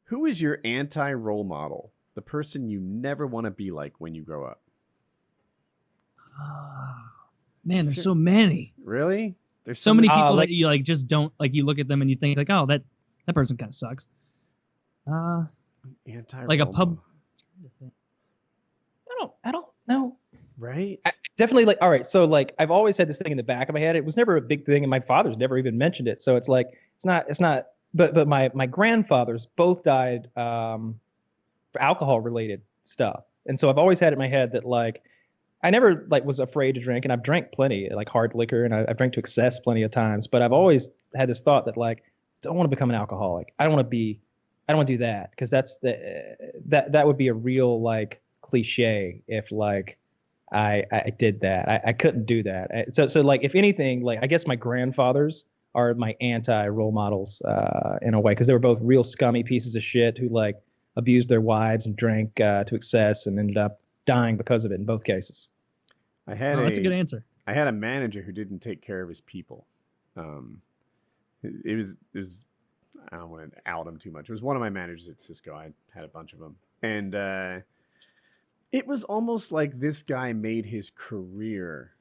Who is your anti-role model? The person you never want to be like when you grow up. Man, there's so many. Really? There's so many people that you like just don't like. You look at them and you think like, oh, that person kind of sucks. Anti-role like a pub. model. I don't know. Right? Definitely like, all right. So like, I've always had this thing in the back of my head. It was never a big thing, and my father's never even mentioned it. So it's like, it's not. But my grandfathers both died for alcohol related stuff, and so I've always had it in my head that like, I never like was afraid to drink, and I've drank plenty, like hard liquor, and I've drank to excess plenty of times. But I've always had this thought that like, I don't want to become an alcoholic. I don't want to do that, because that would be a real like cliche if like I did that. I couldn't do that. So like, if anything, like I guess my grandfathers are my anti-role models in a way, because they were both real scummy pieces of shit who like abused their wives and drank to excess and ended up dying because of it in both cases. That's a good answer. I had a manager who didn't take care of his people. It was I don't want to out him too much. It was one of my managers at Cisco. I had a bunch of them, and it was almost like this guy made his career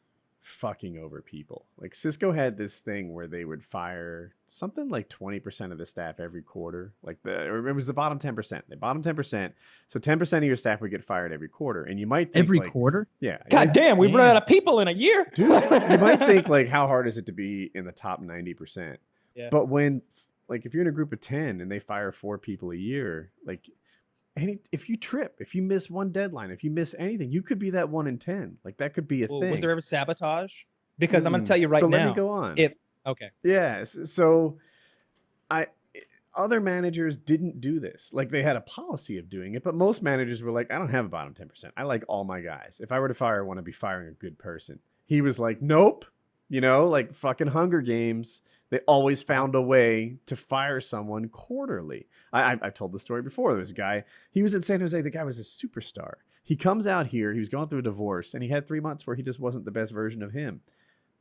fucking over people. Like Cisco had this thing where they would fire something like 20% of the staff every quarter. Like it was the bottom 10%. The bottom 10%. So 10% of your staff would get fired every quarter. And you might think every quarter? Yeah. God damn, we run out of people in a year. Dude, you might think like, how hard is it to be in the top 90%? Yeah. But when, like, if you're in a group of 10 and they fire 4 people a year, like, if you trip, if you miss one deadline, if you miss anything, you could be that 1 in 10. Like that could be a thing. Was there ever sabotage? Because I'm going to tell you right now. Let me go on. Okay. Yes. So other managers didn't do this. Like they had a policy of doing it, but most managers were like, I don't have a bottom 10%. I like all my guys. If I were to fire, I want to be firing a good person. He was like, nope. You know, like fucking Hunger Games. They always found a way to fire someone quarterly. I've told the story before. There was a guy, he was in San Jose. The guy was a superstar. He comes out here. He was going through a divorce, and he had 3 months where he just wasn't the best version of him.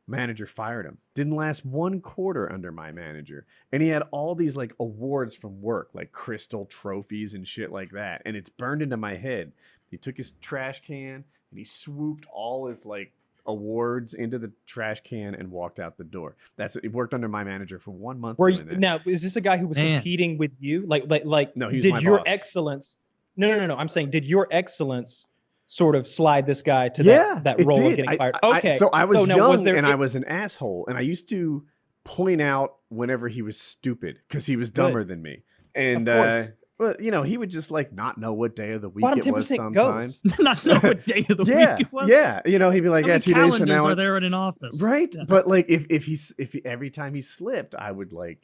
Manager fired him. Didn't last 1 quarter under my manager. And he had all these like awards from work, like crystal trophies and shit like that. And it's burned into my head. He took his trash can and he swooped all his like awards into the trash can and walked out the door. It worked under my manager for 1 month. Now, is this a guy who was competing with you? Like no, he was did my your boss. Excellence? No. I'm saying, did your excellence sort of slide this guy to that role of getting fired? Okay. So I was young and I was an asshole, and I used to point out whenever he was stupid because he was dumber than me. And well, you know, he would just like not know what day of the week it was sometimes. Not know what day of the week it was. Yeah. You know, he'd be like, How many 2 days from now. Are there in an office? Right. Yeah. But like if every time he slipped, I would like.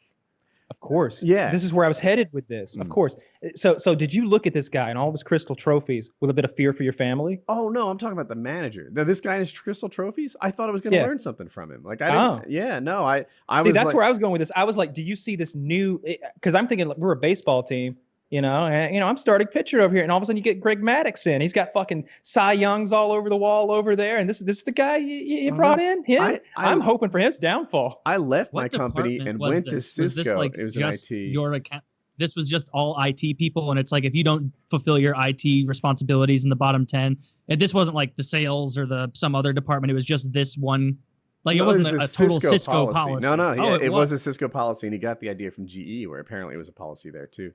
Of course. Yeah. This is where I was headed with this. Of course. So did you look at this guy and all of his crystal trophies with a bit of fear for your family? Oh no, I'm talking about the manager. Now, this guy and his crystal trophies. I thought I was going to learn something from him. Like I didn't. Yeah. No. I was. That's where I was going with this. I was like, do you see this new? Because I'm thinking like, we're a baseball team. You know, and I'm starting pitcher over here, and all of a sudden you get Greg Maddux in. He's got fucking Cy Youngs all over the wall over there, and this is the guy you brought in. Him. I'm hoping for his downfall. I left my company and went to Cisco. Was this like it was just an IT. Your account? This was just all IT people, and it's like if you don't fulfill your IT responsibilities in the bottom 10, and this wasn't like the sales or some other department. It was just this one. Like it wasn't a total Cisco policy. No. Yeah, it was a Cisco policy, and he got the idea from GE, where apparently it was a policy there too.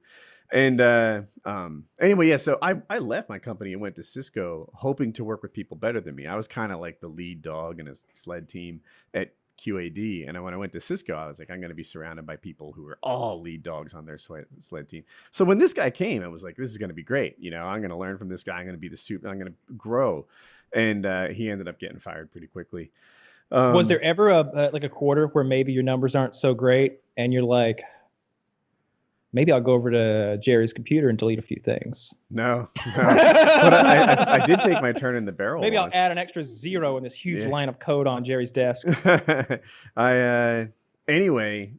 And anyway, yeah, so I left my company and went to Cisco hoping to work with people better than me. I was kind of like the lead dog in a sled team at QAD. And when I went to Cisco, I was like, I'm going to be surrounded by people who are all lead dogs on their sled team. So when this guy came, I was like, this is going to be great. You know, I'm going to learn from this guy. I'm going to be I'm going to grow. And he ended up getting fired pretty quickly. Was there ever a quarter where maybe your numbers aren't so great and you're like, maybe I'll go over to Jerry's computer and delete a few things? No. But I did take my turn in the barrel. Maybe once. I'll add an extra 0 in this huge line of code on Jerry's desk. Anyway,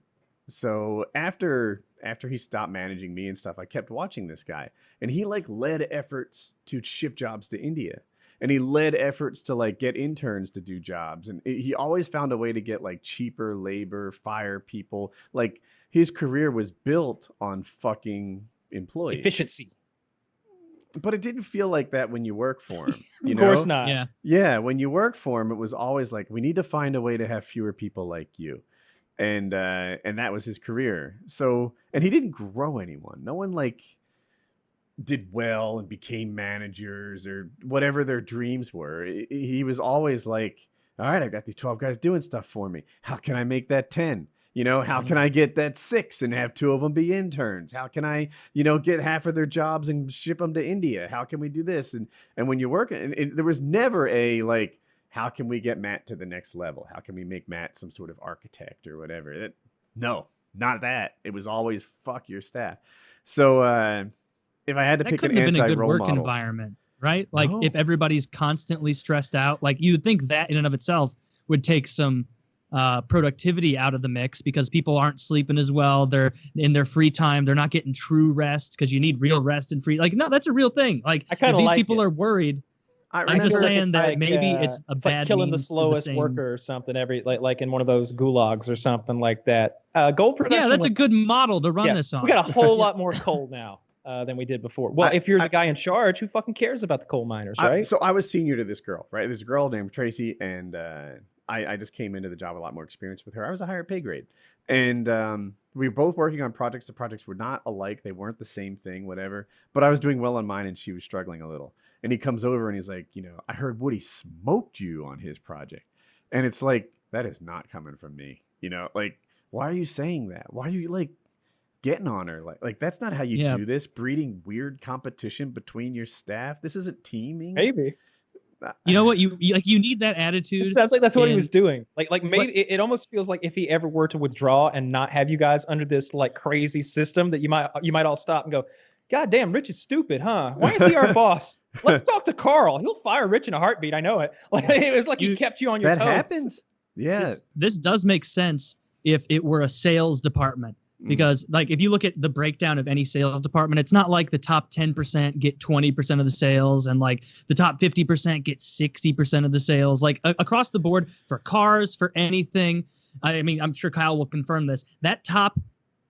so after he stopped managing me and stuff, I kept watching this guy, and he like led efforts to ship jobs to India. And he led efforts to like get interns to do jobs. And he always found a way to get like cheaper labor, fire people. Like his career was built on fucking employees. Efficiency. But it didn't feel like that when you work for him. You Of course know? not. Yeah. Yeah, when you work for him, it was always like, we need to find a way to have fewer people like you. And that was his career. So, and he didn't grow anyone. No one like did well and became managers or whatever their dreams were. He was always like, all right, I've got these 12 guys doing stuff for me. How can I make that 10? You know, how can I get that 6 and have 2 of them be interns? How can I, you know, get half of their jobs and ship them to India? How can we do this? And when you work, and there was never a like, how can we get Matt to the next level? How can we make Matt some sort of architect or whatever? No, not that. It was always fuck your staff. So if I had to pick an anti-role model, been a good work model, environment, right? Like if everybody's constantly stressed out, like you'd think that in and of itself would take some productivity out of the mix because people aren't sleeping as well. They're in their free time. They're not getting true rest because you need real rest and free. Like, no, that's a real thing. Like if these people are worried, I'm just saying that like, maybe it's a bad like killing the slowest worker or something every like in one of those gulags or something like that. Gold production. Yeah, that's a good model to run this on. We got a whole lot more coal now than we did before. Well, if you're the guy in charge, who fucking cares about the coal miners, right? So I was senior to this girl, right? This girl named Tracy, and I just came into the job with a lot more experience with her. I was a higher pay grade, and we were both working on projects. The projects were not alike; they weren't the same thing, whatever. But I was doing well on mine, and she was struggling a little. And he comes over and he's like, you know, I heard Woody smoked you on his project, and it's like, that is not coming from me. You know, like, why are you saying that? Why are you like getting on her? Like that's not how you do this. Breeding weird competition between your staff. This isn't teaming. Maybe. You know what? You need that attitude. It sounds like that's what he was doing. Like maybe it almost feels like if he ever were to withdraw and not have you guys under this like crazy system, that you might all stop and go, God damn, Rich is stupid, huh? Why is he our boss? Let's talk to Carl. He'll fire Rich in a heartbeat. I know it. Like it was like he kept you on your toes. That happens. Yeah. This does make sense if it were a sales department. Because like if you look at the breakdown of any sales department, it's not like the top 10% get 20% of the sales and like the top 50% get 60% of the sales. Like across the board for cars, for anything. I mean, I'm sure Kyle will confirm this. That top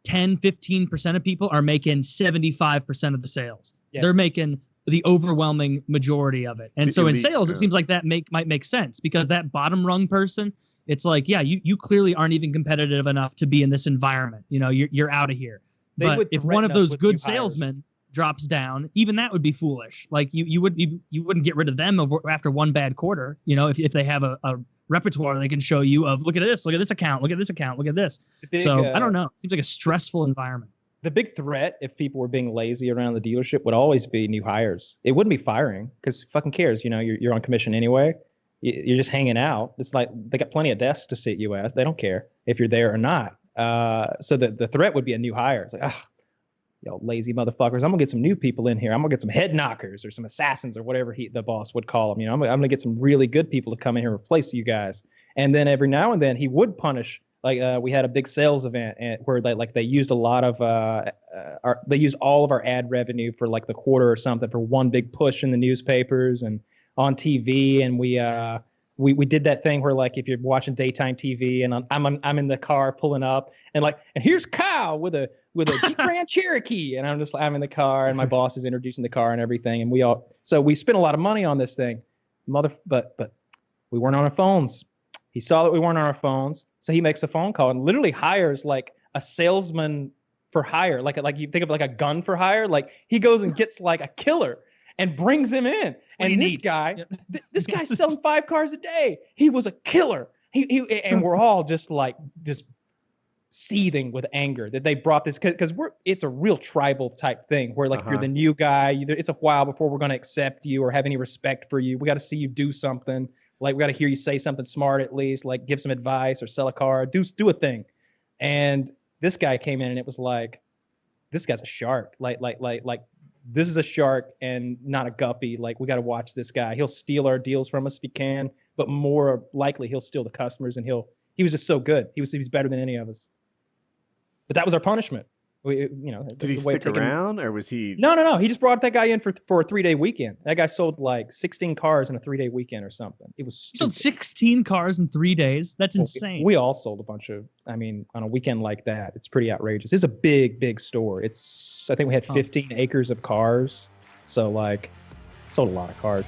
10, 15% of people are making 75% of the sales. Yeah. They're making the overwhelming majority of it. And so in sales, it seems like that might make sense because that bottom rung person, it's like, yeah, you clearly aren't even competitive enough to be in this environment. You know, you're out of here. But if one of those good salesmen drops down, even that would be foolish. Like you wouldn't get rid of them after one bad quarter. You know, if they have a repertoire they can show you of look at this account, look at this account, look at this. So I don't know. It seems like a stressful environment. The big threat, if people were being lazy around the dealership, would always be new hires. It wouldn't be firing because fucking cares. You know, you're on commission anyway. You're just hanging out. It's like they got plenty of desks to sit you at. They don't care if you're there or not. So the threat would be a new hire. It's like, yo, lazy motherfuckers. I'm gonna get some new people in here. I'm gonna get some head knockers or some assassins or whatever the boss would call them. You know, I'm gonna get some really good people to come in here and replace you guys. And then every now and then he would punish. Like we had a big sales event where they used a lot of they used all of our ad revenue for like the quarter or something for one big push in the newspapers and on TV, and we did that thing where like if you're watching daytime TV and I'm in the car pulling up and here's Kyle with a Jeep Grand Cherokee, and I'm in the car and my boss is introducing the car and everything, and we spent a lot of money on this thing, but we weren't on our phones. He saw that we weren't on our phones, so he makes a phone call and literally hires like a salesman for hire, like you think of like a gun for hire, like he goes and gets like a killer and brings him in. And this guy, this guy's selling 5 cars a day. He was a killer. And we're all just seething with anger that they brought this because it's a real tribal type thing where like if you're the new guy, it's a while before we're going to accept you or have any respect for you. We got to see you do something. Like we got to hear you say something smart at least, like give some advice or sell a car, do a thing. And this guy came in and it was like, this guy's a shark. Like this is a shark and not a guppy. Like we got to watch this guy. He'll steal our deals from us if he can, but more likely he'll steal the customers. And he was just so good. He was better than any of us. But that was our punishment. Did he stick around, or was he? No. He just brought that guy in for a 3-day weekend. That guy sold like 16 cars in a 3-day weekend or something. It was sold 16 cars in 3 days. That's insane. We all sold a bunch of. I mean, on a weekend like that, it's pretty outrageous. It's a big store. I think we had 15 acres of cars, so like, sold a lot of cars.